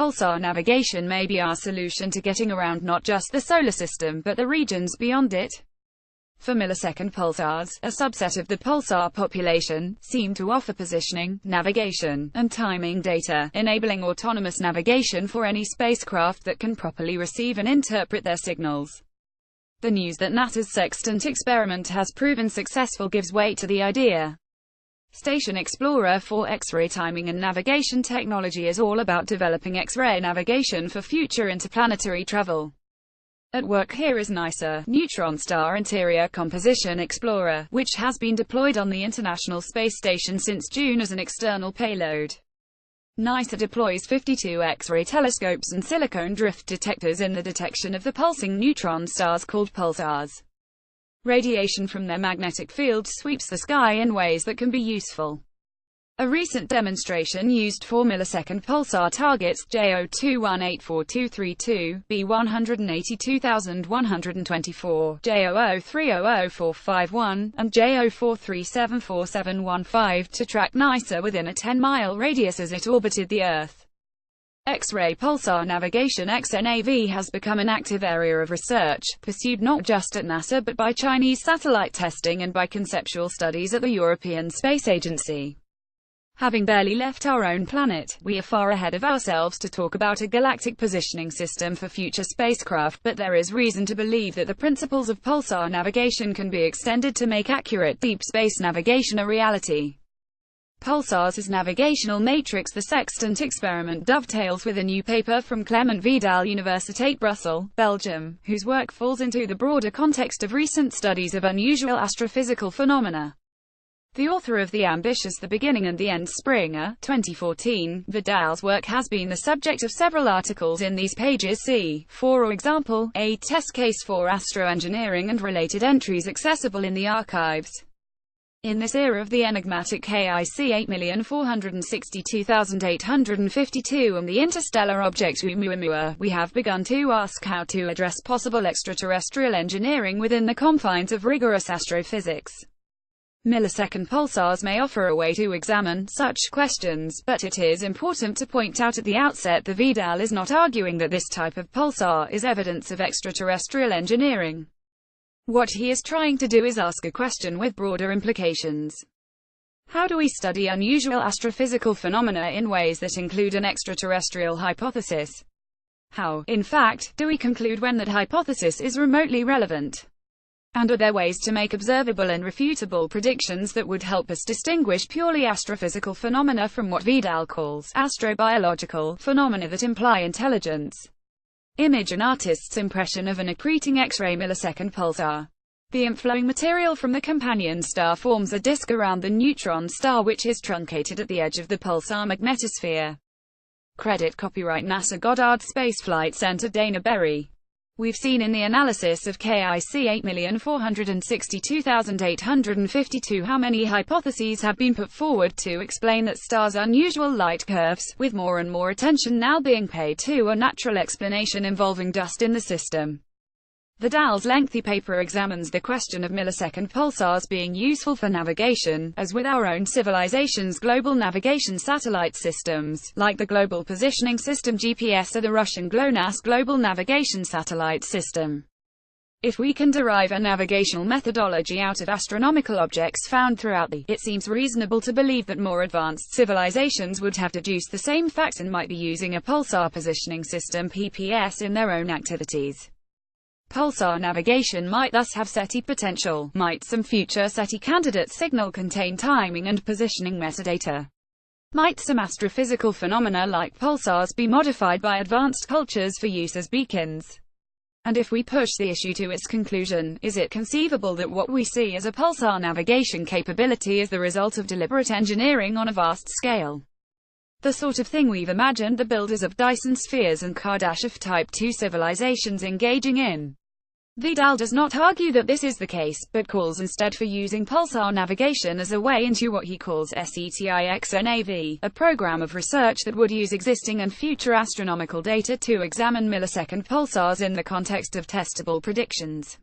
pulsar navigation may be our solution to getting around not just the solar system but the regions beyond it. For millisecond pulsars, a subset of the pulsar population, seem to offer positioning, navigation, and timing data, enabling autonomous navigation for any spacecraft that can properly receive and interpret their signals. The news that NASA's sextant experiment has proven successful gives weight to the idea. Station Explorer for X-ray timing and navigation technology is all about developing X-ray navigation for future interplanetary travel. At work here is NISA, Neutron Star Interior Composition Explorer, which has been deployed on the International Space Station since June as an external payload. NISA deploys 52 X-ray telescopes and silicone drift detectors in the detection of the pulsing neutron stars called pulsars. Radiation from their magnetic field sweeps the sky in ways that can be useful. A recent demonstration used 4 millisecond pulsar targets, J02184232, B182124, J00300451, and J04374715 to track NISA within a 10-mile radius as it orbited the Earth. X-ray pulsar navigation (XNAV) has become an active area of research, pursued not just at NASA but by Chinese satellite testing and by conceptual studies at the European Space Agency. Having barely left our own planet, we are far ahead of ourselves to talk about a galactic positioning system for future spacecraft, but there is reason to believe that the principles of pulsar navigation can be extended to make accurate deep space navigation a reality. Pulsar's navigational matrix. The sextant experiment dovetails with a new paper from Clement Vidal Universiteit Brussels, Belgium, whose work falls into the broader context of recent studies of unusual astrophysical phenomena. The author of the ambitious The Beginning and the End Springer, 2014, Vidal's work has been the subject of several articles in these pages. See, for example, a test case for astroengineering and related entries accessible in the archives. In this era of the enigmatic KIC 8,462,852 and the interstellar object Oumuamua, we have begun to ask how to address possible extraterrestrial engineering within the confines of rigorous astrophysics. Millisecond pulsars may offer a way to examine such questions, but it is important to point out at the outset that Vidal is not arguing that this type of pulsar is evidence of extraterrestrial engineering. What he is trying to do is ask a question with broader implications. How do we study unusual astrophysical phenomena in ways that include an extraterrestrial hypothesis? How, in fact, do we conclude when that hypothesis is remotely relevant? And are there ways to make observable and refutable predictions that would help us distinguish purely astrophysical phenomena from what Vidal calls astrobiological phenomena that imply intelligence? Image: an artist's impression of an accreting X-ray millisecond pulsar. The inflowing material from the companion star forms a disk around the neutron star which is truncated at the edge of the pulsar magnetosphere. Credit copyright NASA Goddard Space Flight Center Dana Berry. We've seen in the analysis of KIC 8,462,852 how many hypotheses have been put forward to explain that star's unusual light curves, with more and more attention now being paid to a natural explanation involving dust in the system. Vidal's lengthy paper examines the question of millisecond pulsars being useful for navigation, as with our own civilization's global navigation satellite systems, like the Global Positioning System (GPS) or the Russian GLONASS Global Navigation Satellite System. If we can derive a navigational methodology out of astronomical objects found throughout it seems reasonable to believe that more advanced civilizations would have deduced the same facts and might be using a pulsar positioning system (PPS) in their own activities. Pulsar navigation might thus have SETI potential. Might some future SETI candidate signal contain timing and positioning metadata? Might some astrophysical phenomena like pulsars be modified by advanced cultures for use as beacons? And if we push the issue to its conclusion, is it conceivable that what we see as a pulsar navigation capability is the result of deliberate engineering on a vast scale? The sort of thing we've imagined the builders of Dyson spheres and Kardashev Type II civilizations engaging in. Vidal does not argue that this is the case, but calls instead for using pulsar navigation as a way into what he calls SETIXNAV, a program of research that would use existing and future astronomical data to examine millisecond pulsars in the context of testable predictions.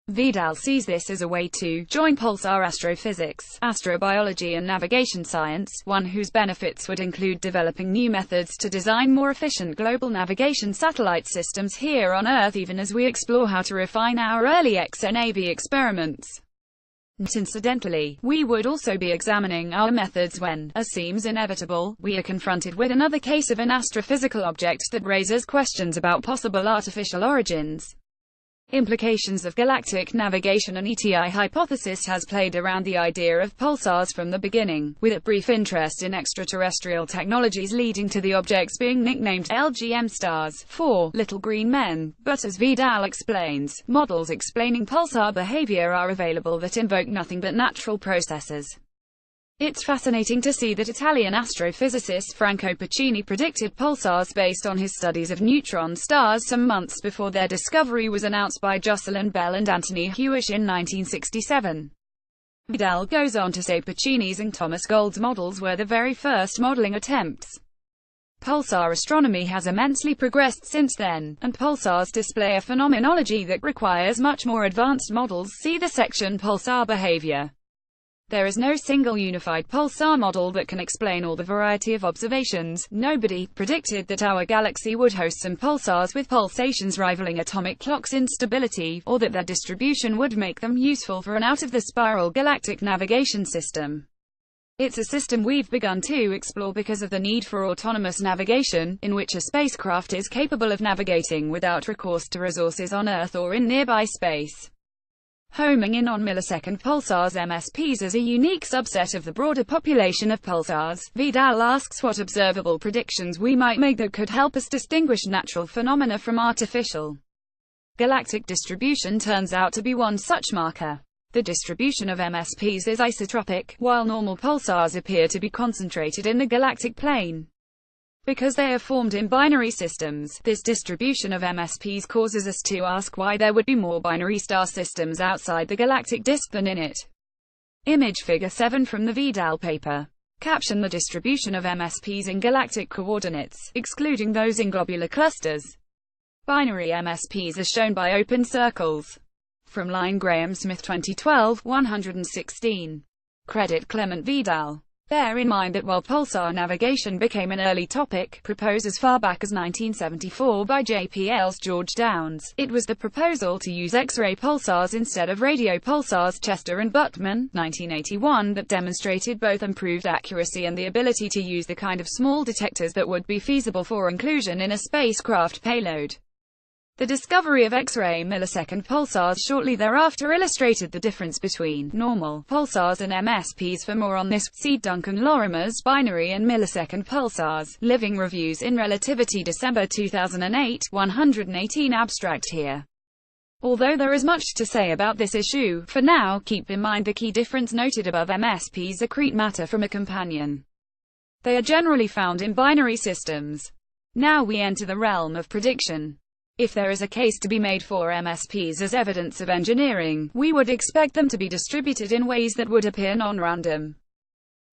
Vidal sees this as a way to join pulsar astrophysics, astrobiology and navigation science, one whose benefits would include developing new methods to design more efficient global navigation satellite systems here on Earth, even as we explore how to refine our early XNAV experiments. Incidentally, we would also be examining our methods when, as seems inevitable, we are confronted with another case of an astrophysical object that raises questions about possible artificial origins. Implications of galactic navigation. An ETI hypothesis has played around the idea of pulsars from the beginning, with a brief interest in extraterrestrial technologies leading to the objects being nicknamed LGM stars, for little green men. But as Vidal explains, models explaining pulsar behavior are available that invoke nothing but natural processes. It's fascinating to see that Italian astrophysicist Franco Pacini predicted pulsars based on his studies of neutron stars some months before their discovery was announced by Jocelyn Bell and Anthony Hewish in 1967. Vidal goes on to say Pacini's and Thomas Gould's models were the very first modeling attempts. Pulsar astronomy has immensely progressed since then, and pulsars display a phenomenology that requires much more advanced models. See the section Pulsar behavior. There is no single unified pulsar model that can explain all the variety of observations. Nobody predicted that our galaxy would host some pulsars with pulsations rivaling atomic clocks in stability, or that their distribution would make them useful for an out-of-the-spiral galactic navigation system. It's a system we've begun to explore because of the need for autonomous navigation, in which a spacecraft is capable of navigating without recourse to resources on Earth or in nearby space. Homing in on millisecond pulsars, MSPs, as a unique subset of the broader population of pulsars, Vidal asks what observable predictions we might make that could help us distinguish natural phenomena from artificial. Galactic distribution turns out to be one such marker. The distribution of MSPs is isotropic, while normal pulsars appear to be concentrated in the galactic plane. Because they are formed in binary systems, this distribution of MSPs causes us to ask why there would be more binary star systems outside the galactic disk than in it. Image figure 7 from the Vidal paper. Caption: the distribution of MSPs in galactic coordinates, excluding those in globular clusters. Binary MSPs are shown by open circles. From Line Graham Smith 2012, 116. Credit Clement Vidal. Bear in mind that while pulsar navigation became an early topic, proposed as far back as 1974 by JPL's George Downes, it was the proposal to use X-ray pulsars instead of radio pulsars, Chester and Buttman, 1981, that demonstrated both improved accuracy and the ability to use the kind of small detectors that would be feasible for inclusion in a spacecraft payload. The discovery of X-ray millisecond pulsars shortly thereafter illustrated the difference between normal pulsars and MSPs. For more on this, see Duncan Lorimer's Binary and Millisecond Pulsars, Living Reviews in Relativity, December 2008, 118. Abstract here. Although there is much to say about this issue, for now, keep in mind the key difference noted above. MSPs accrete matter from a companion. They are generally found in binary systems. Now we enter the realm of prediction. If there is a case to be made for MSPs as evidence of engineering, we would expect them to be distributed in ways that would appear non-random.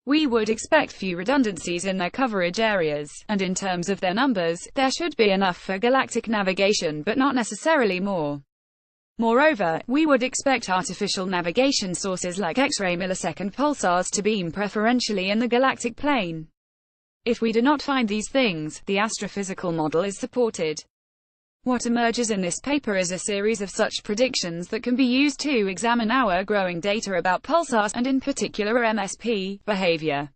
We would expect few redundancies in their coverage areas, and in terms of their numbers, there should be enough for galactic navigation but not necessarily more. Moreover, we would expect artificial navigation sources like X-ray millisecond pulsars to beam preferentially in the galactic plane. If we do not find these things, the astrophysical model is supported. What emerges in this paper is a series of such predictions that can be used to examine our growing data about pulsars, and in particular MSP, behavior.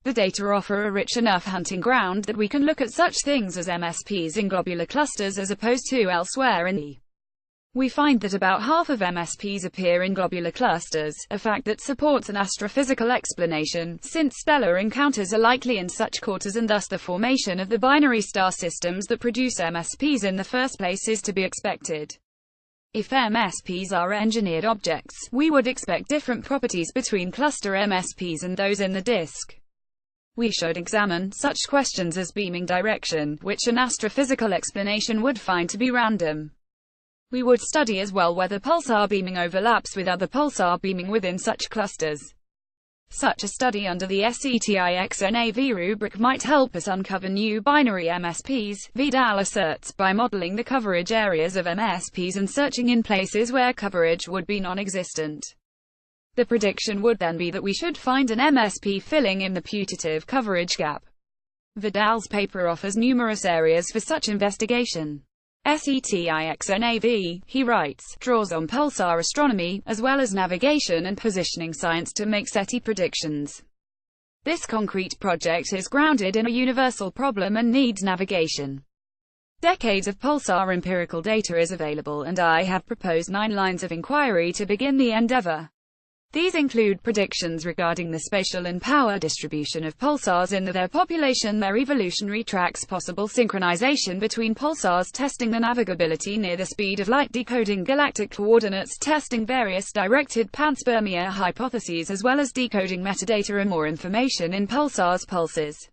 The data offer a rich enough hunting ground that we can look at such things as MSPs in globular clusters as opposed to elsewhere in the. We find that about half of MSPs appear in globular clusters, a fact that supports an astrophysical explanation, since stellar encounters are likely in such quarters and thus the formation of the binary star systems that produce MSPs in the first place is to be expected. If MSPs are engineered objects, we would expect different properties between cluster MSPs and those in the disk. We should examine such questions as beaming direction, which an astrophysical explanation would find to be random. We would study as well whether pulsar beaming overlaps with other pulsar beaming within such clusters. Such a study under the SETIXNAV rubric might help us uncover new binary MSPs, Vidal asserts, by modeling the coverage areas of MSPs and searching in places where coverage would be non-existent. The prediction would then be that we should find an MSP filling in the putative coverage gap. Vidal's paper offers numerous areas for such investigation. SETIXNAV, he writes, draws on pulsar astronomy, as well as navigation and positioning science to make SETI predictions. This concrete project is grounded in a universal problem and needs navigation. Decades of pulsar empirical data is available, and I have proposed 9 lines of inquiry to begin the endeavor. These include predictions regarding the spatial and power distribution of pulsars in their population, their evolutionary tracks, possible synchronization between pulsars, testing the navigability near the speed of light, decoding galactic coordinates, testing various directed panspermia hypotheses, as well as decoding metadata and more information in pulsars' pulses.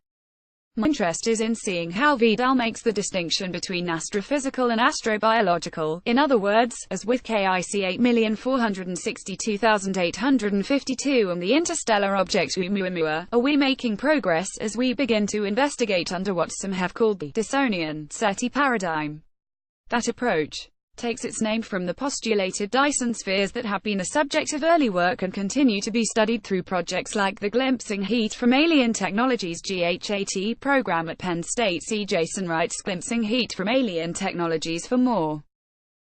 My interest is in seeing how Vidal makes the distinction between astrophysical and astrobiological. In other words, as with KIC 8,462,852 and the interstellar object Oumuamua, are we making progress as we begin to investigate under what some have called the Dysonian SETI paradigm? That approach takes its name from the postulated Dyson spheres that have been the subject of early work and continue to be studied through projects like the Glimpsing Heat from Alien Technologies GHAT program at Penn State. See Jason Wright's Glimpsing Heat from Alien Technologies for more.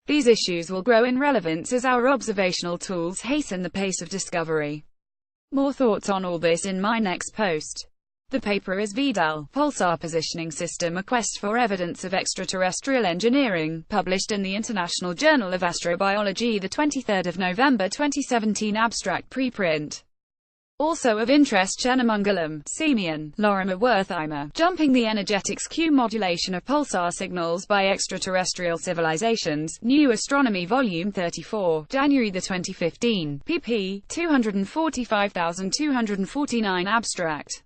These issues will grow in relevance as our observational tools hasten the pace of discovery. More thoughts on all this in my next post. The paper is Vidal, Pulsar Positioning System: A Quest for Evidence of Extraterrestrial Engineering, published in the International Journal of Astrobiology, the 23rd of November 2017. Abstract preprint. Also of interest: Chenamangalam, Simeon, Lorimer Wertheimer, Jumping the Energetics Q Modulation of Pulsar Signals by Extraterrestrial Civilizations, New Astronomy Volume 34, January 2015, pp. 245,249. Abstract.